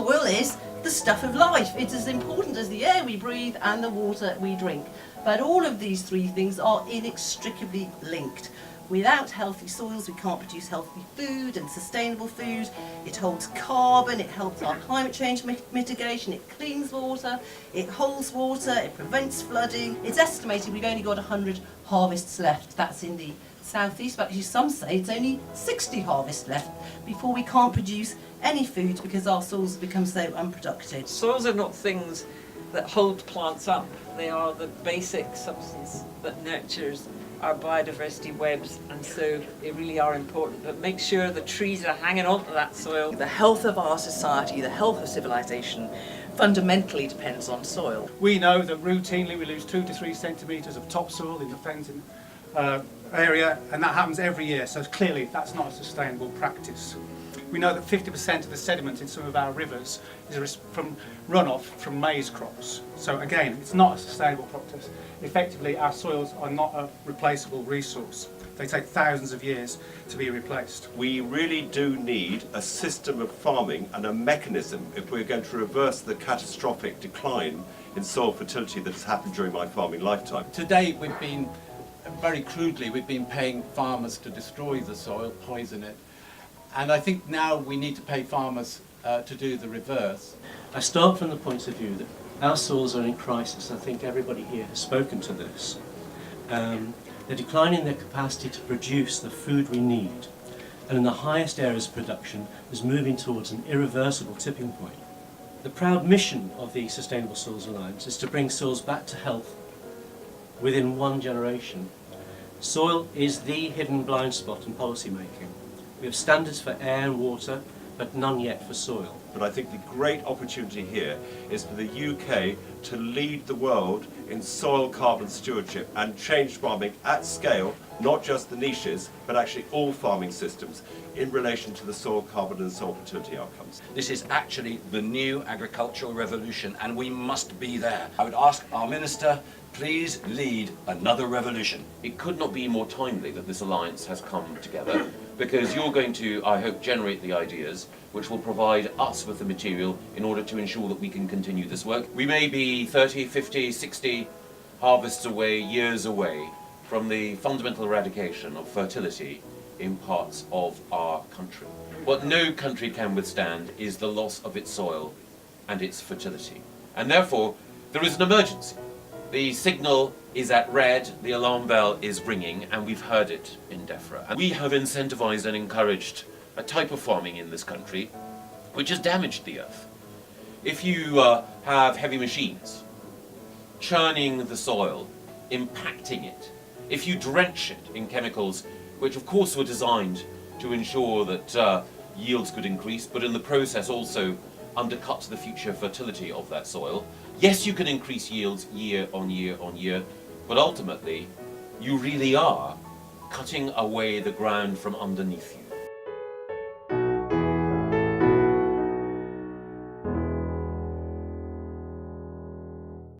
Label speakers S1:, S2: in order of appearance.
S1: soil is the stuff of life. It's as important as the air we breathe and the water we drink. But all of these three things are inextricably linked. Without healthy soils, we can't produce healthy food and sustainable food. It holds carbon, it helps our climate change mitigation, it cleans water, it holds water, it prevents flooding. It's estimated we've only got 100 harvests left. That's in the southeast, but actually some say it's only 60 harvests left before we can't produce any food because our soils have become so unproductive.
S2: Soils are not things that hold plants up. They are the basic substance that nurtures our biodiversity webs, and so they really are important. But make sure the trees are hanging on to that soil.
S3: The health of our society, the health of civilization, fundamentally depends on soil.
S4: We know that routinely we lose 2 to 3 centimetres of topsoil in the fencing area, and that happens every year, so clearly that's not a sustainable practice. We know that 50% of the sediment in some of our rivers is from runoff from maize crops. So again, it's not a sustainable practice. Effectively, our soils are not a replaceable resource. They take thousands of years to be replaced.
S5: We really do need a system of farming and a mechanism if we're going to reverse the catastrophic decline in soil fertility that has happened during my farming lifetime.
S6: To date, we've been, very crudely, we've been paying farmers to destroy the soil, poison it. And I think now we need to pay farmers to do the reverse.
S7: I start from the point of view that our soils are in crisis. I think everybody here has spoken to this. They're declining their capacity to produce the food we need, and in the highest areas of production is moving towards an irreversible tipping point. The proud mission of the Sustainable Soils Alliance is to bring soils back to health within one generation. Soil is the hidden blind spot in policy making. We have standards for air and water, but none yet for soil.
S5: But I think the great opportunity here is for the UK to lead the world in soil carbon stewardship and change farming at scale, not just the niches, but actually all farming systems in relation to the soil carbon and soil fertility outcomes.
S8: This is actually the new agricultural revolution, and we must be there. I would ask our Minister, please lead another revolution.
S9: It could not be more timely that this alliance has come together, because you're going to, I hope, generate the ideas which will provide us with the material in order to ensure that we can continue this work. We may be 30, 50, 60 harvests away, years away from the fundamental eradication of fertility in parts of our country. What no country can withstand is the loss of its soil and its fertility. And therefore, there is an emergency. The signal is at red, the alarm bell is ringing, and we've heard it in DEFRA. And we have incentivized and encouraged a type of farming in this country which has damaged the earth. If you have heavy machines churning the soil, impacting it, if you drench it in chemicals which of course were designed to ensure that yields could increase, but in the process also undercut the future fertility of that soil, yes, you can increase yields year on year on year, but ultimately you really are cutting away the ground from underneath you.